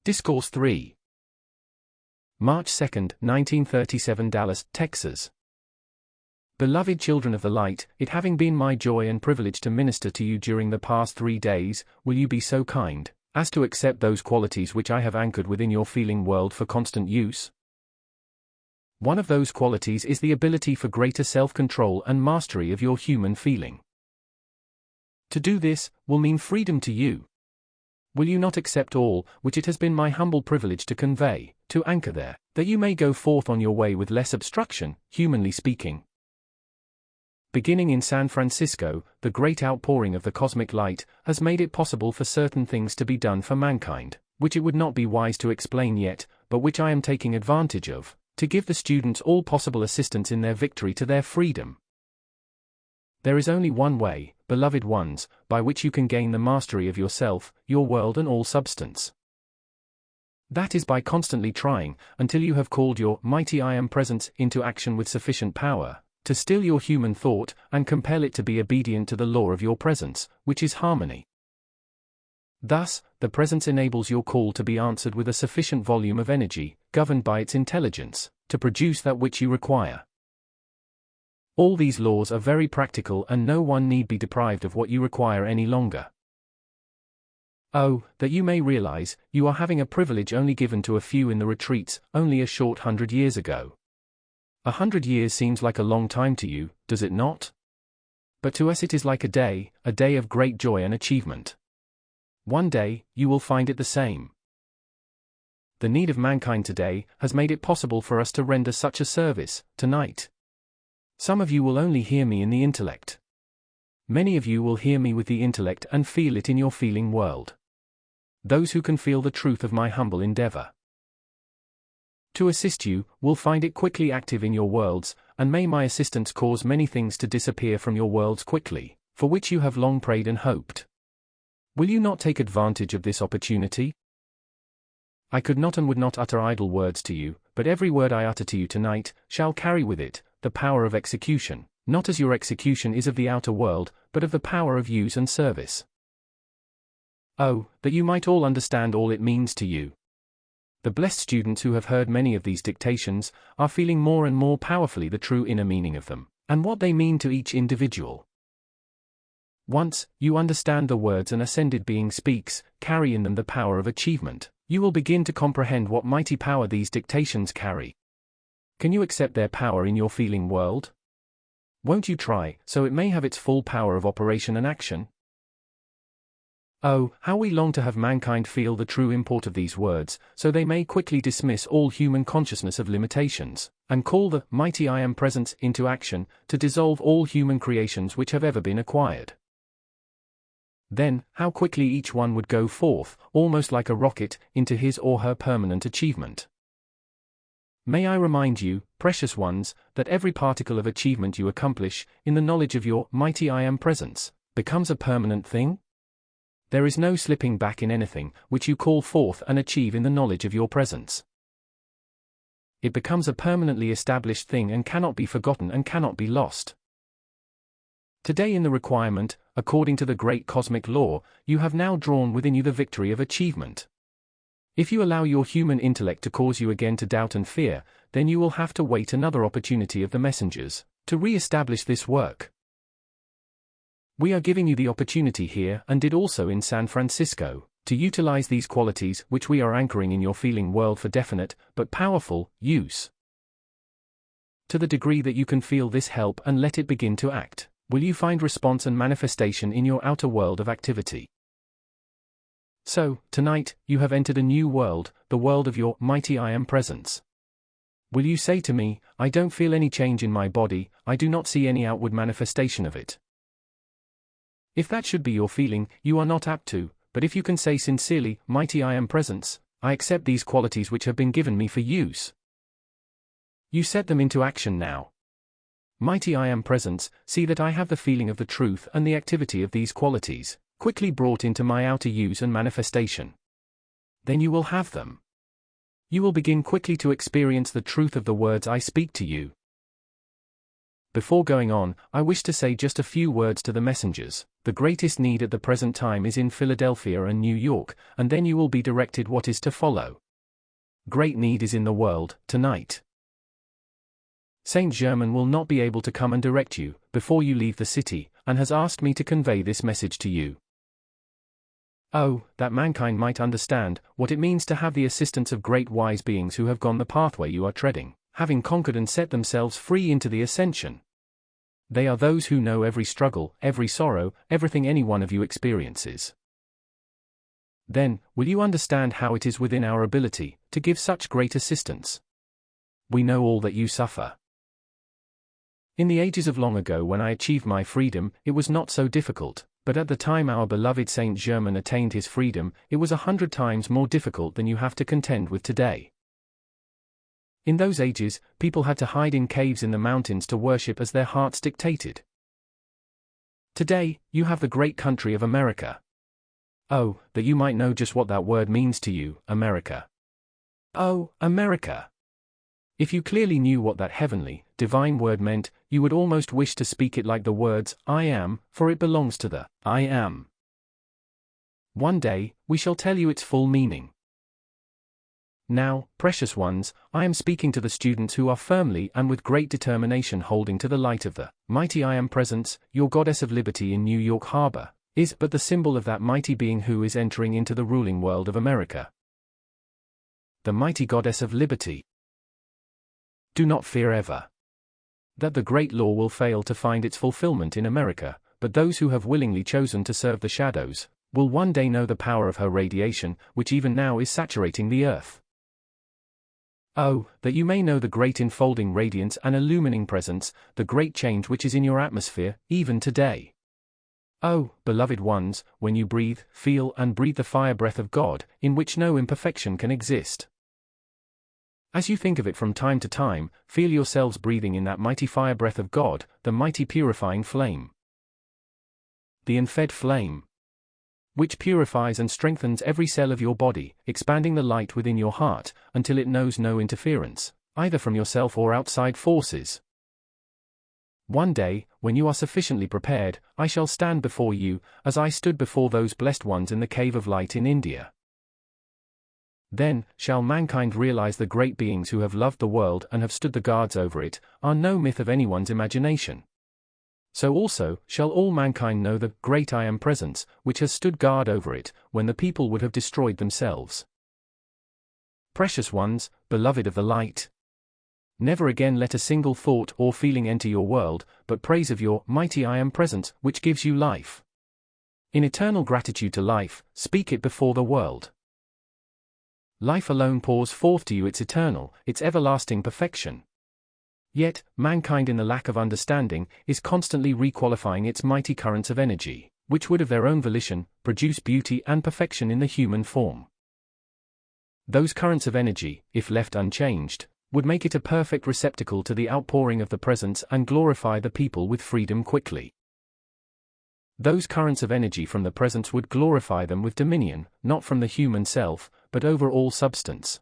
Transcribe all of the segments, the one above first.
Discourse 3. March 2, 1937 Dallas, Texas. Beloved children of the light, it having been my joy and privilege to minister to you during the past 3 days, will you be so kind as to accept those qualities which I have anchored within your feeling world for constant use? One of those qualities is the ability for greater self-control and mastery of your human feeling. To do this will mean freedom to you. Will you not accept all which it has been my humble privilege to convey, to anchor there, that you may go forth on your way with less obstruction, humanly speaking? Beginning in San Francisco, the great outpouring of the cosmic light has made it possible for certain things to be done for mankind, which it would not be wise to explain yet, but which I am taking advantage of, to give the students all possible assistance in their victory to their freedom. There is only one way, beloved ones, by which you can gain the mastery of yourself, your world and all substance. That is by constantly trying, until you have called your mighty I Am Presence into action with sufficient power, to still your human thought, and compel it to be obedient to the law of your presence, which is harmony. Thus, the presence enables your call to be answered with a sufficient volume of energy, governed by its intelligence, to produce that which you require. All these laws are very practical and no one need be deprived of what you require any longer. Oh, that you may realize, you are having a privilege only given to a few in the retreats, only a short 100 years ago. 100 years seems like a long time to you, does it not? But to us it is like a day of great joy and achievement. One day, you will find it the same. The need of mankind today has made it possible for us to render such a service, tonight. Some of you will only hear me in the intellect. Many of you will hear me with the intellect and feel it in your feeling world. Those who can feel the truth of my humble endeavor to assist you will find it quickly active in your worlds, and may my assistance cause many things to disappear from your worlds quickly, for which you have long prayed and hoped. Will you not take advantage of this opportunity? I could not and would not utter idle words to you, but every word I utter to you tonight shall carry with it the power of execution, not as your execution is of the outer world, but of the power of use and service. Oh, that you might all understand all it means to you. The blessed students who have heard many of these dictations are feeling more and more powerfully the true inner meaning of them, and what they mean to each individual. Once you understand the words an ascended being speaks, carry in them the power of achievement, you will begin to comprehend what mighty power these dictations carry. Can you accept their power in your feeling world? Won't you try, so it may have its full power of operation and action? Oh, how we long to have mankind feel the true import of these words, so they may quickly dismiss all human consciousness of limitations, and call the mighty I Am Presence into action, to dissolve all human creations which have ever been acquired. Then, how quickly each one would go forth, almost like a rocket, into his or her permanent achievement. May I remind you, precious ones, that every particle of achievement you accomplish, in the knowledge of your mighty I Am Presence, becomes a permanent thing? There is no slipping back in anything which you call forth and achieve in the knowledge of your presence. It becomes a permanently established thing and cannot be forgotten and cannot be lost. Today in the requirement, according to the great cosmic law, you have now drawn within you the victory of achievement. If you allow your human intellect to cause you again to doubt and fear, then you will have to wait another opportunity of the messengers to re-establish this work. We are giving you the opportunity here, and did also in San Francisco, to utilize these qualities which we are anchoring in your feeling world for definite, but powerful, use. To the degree that you can feel this help and let it begin to act, will you find response and manifestation in your outer world of activity. So, tonight, you have entered a new world, the world of your mighty I Am Presence. Will you say to me, I don't feel any change in my body, I do not see any outward manifestation of it? If that should be your feeling, you are not apt to, but if you can say sincerely, mighty I Am Presence, I accept these qualities which have been given me for use. You set them into action now. Mighty I Am Presence, see that I have the feeling of the truth and the activity of these qualities, quickly brought into my outer use and manifestation. Then you will have them. You will begin quickly to experience the truth of the words I speak to you. Before going on, I wish to say just a few words to the messengers, The greatest need at the present time is in Philadelphia and New York, and then you will be directed what is to follow. Great need is in the world, tonight. Saint Germain will not be able to come and direct you, before you leave the city, and has asked me to convey this message to you. Oh, that mankind might understand what it means to have the assistance of great wise beings who have gone the pathway you are treading, having conquered and set themselves free into the ascension. They are those who know every struggle, every sorrow, everything any one of you experiences. Then, will you understand how it is within our ability to give such great assistance? We know all that you suffer. In the ages of long ago when I achieved my freedom, it was not so difficult, but at the time our beloved Saint Germain attained his freedom, it was 100 times more difficult than you have to contend with today. In those ages, people had to hide in caves in the mountains to worship as their hearts dictated. Today, you have the great country of America. Oh, that you might know just what that word means to you, America. Oh, America! If you clearly knew what that heavenly, divine word meant, you would almost wish to speak it like the words, I am, for it belongs to the I am. One day, we shall tell you its full meaning. Now, precious ones, I am speaking to the students who are firmly and with great determination holding to the light of the mighty I Am Presence. Your goddess of liberty in New York Harbor is but the symbol of that mighty being who is entering into the ruling world of America. The mighty goddess of liberty. Do not fear ever that the great law will fail to find its fulfillment in America, but those who have willingly chosen to serve the shadows will one day know the power of her radiation, which even now is saturating the earth. Oh, that you may know the great enfolding radiance and illumining presence, the great change which is in your atmosphere, even today. Oh, beloved ones, when you breathe, feel and breathe the fire breath of God, in which no imperfection can exist. As you think of it from time to time, feel yourselves breathing in that mighty fire breath of God, the mighty purifying flame. The unfed flame, which purifies and strengthens every cell of your body, expanding the light within your heart, until it knows no interference, either from yourself or outside forces. One day, when you are sufficiently prepared, I shall stand before you, as I stood before those blessed ones in the Cave of Light in India. Then, shall mankind realize the great beings who have loved the world and have stood the guards over it, are no myth of anyone's imagination. So also, shall all mankind know the great I Am Presence, which has stood guard over it, when the people would have destroyed themselves. Precious ones, beloved of the light, never again let a single thought or feeling enter your world, but praise of your mighty I Am Presence, which gives you life. In eternal gratitude to life, speak it before the world. Life alone pours forth to you its eternal, its everlasting perfection. Yet, mankind in the lack of understanding, is constantly requalifying its mighty currents of energy, which would of their own volition, produce beauty and perfection in the human form. Those currents of energy, if left unchanged, would make it a perfect receptacle to the outpouring of the presence and glorify the people with freedom quickly. Those currents of energy from the presence would glorify them with dominion, not from the human self, but over all substance.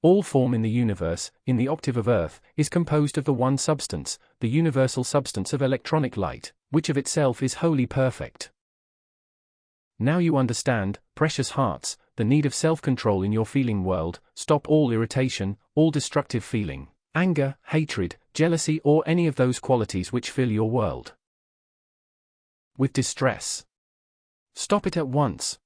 All form in the universe, in the octave of earth, is composed of the one substance, the universal substance of electronic light, which of itself is wholly perfect. Now you understand, precious hearts, the need of self-control in your feeling world. Stop all irritation, all destructive feeling, anger, hatred, jealousy or any of those qualities which fill your world with distress. Stop it at once.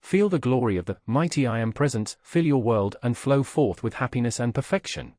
Feel the glory of the mighty I Am Presence fill your world and flow forth with happiness and perfection.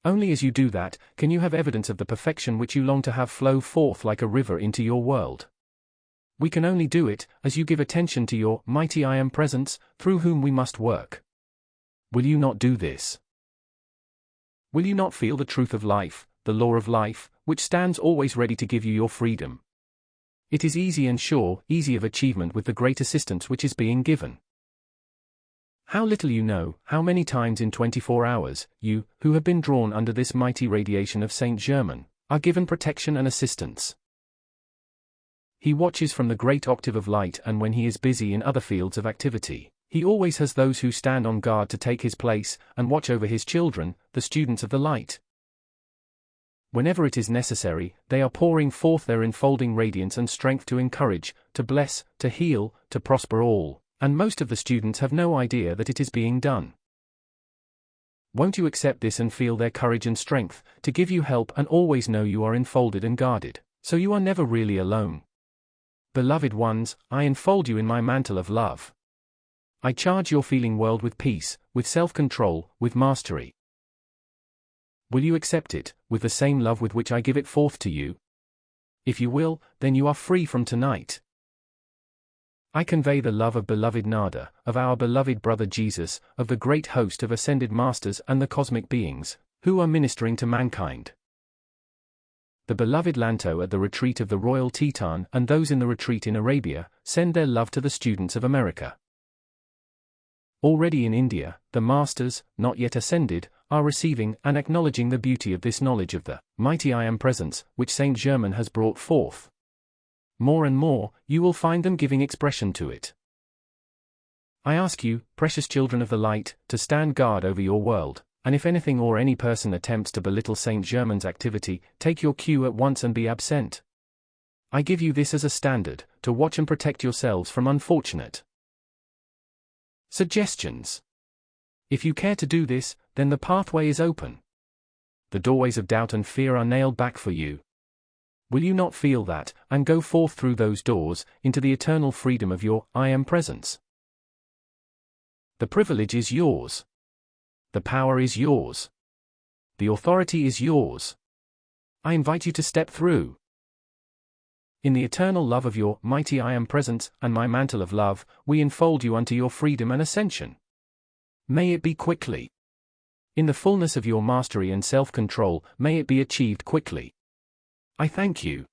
Only as you do that, can you have evidence of the perfection which you long to have flow forth like a river into your world. We can only do it, as you give attention to your mighty I Am Presence, through whom we must work. Will you not do this? Will you not feel the truth of life, the law of life, which stands always ready to give you your freedom? It is easy and sure, easy of achievement with the great assistance which is being given. How little you know, how many times in 24 hours, you, who have been drawn under this mighty radiation of Saint Germain, are given protection and assistance. He watches from the great octave of light, and when he is busy in other fields of activity, he always has those who stand on guard to take his place, and watch over his children, the students of the light. Whenever it is necessary, they are pouring forth their enfolding radiance and strength to encourage, to bless, to heal, to prosper all, and most of the students have no idea that it is being done. Won't you accept this and feel their courage and strength, to give you help and always know you are enfolded and guarded, so you are never really alone? Beloved ones, I enfold you in my mantle of love. I charge your feeling world with peace, with self-control, with mastery. Will you accept it, with the same love with which I give it forth to you? If you will, then you are free from tonight. I convey the love of beloved Nada, of our beloved brother Jesus, of the great host of ascended masters and the cosmic beings, who are ministering to mankind. The beloved Lanto at the retreat of the Royal Teton and those in the retreat in Arabia, send their love to the students of America. Already in India, the masters, not yet ascended, are receiving and acknowledging the beauty of this knowledge of the mighty I Am Presence, which Saint Germain has brought forth. More and more, you will find them giving expression to it. I ask you, precious children of the light, to stand guard over your world, and if anything or any person attempts to belittle Saint Germain's activity, take your cue at once and be absent. I give you this as a standard, to watch and protect yourselves from unfortunate suggestions. If you care to do this, then the pathway is open. The doorways of doubt and fear are nailed back for you. Will you not feel that, and go forth through those doors, into the eternal freedom of your I Am Presence? The privilege is yours. The power is yours. The authority is yours. I invite you to step through. In the eternal love of your mighty I Am Presence and my mantle of love, we enfold you unto your freedom and ascension. May it be quickly. In the fullness of your mastery and self-control, may it be achieved quickly. I thank you.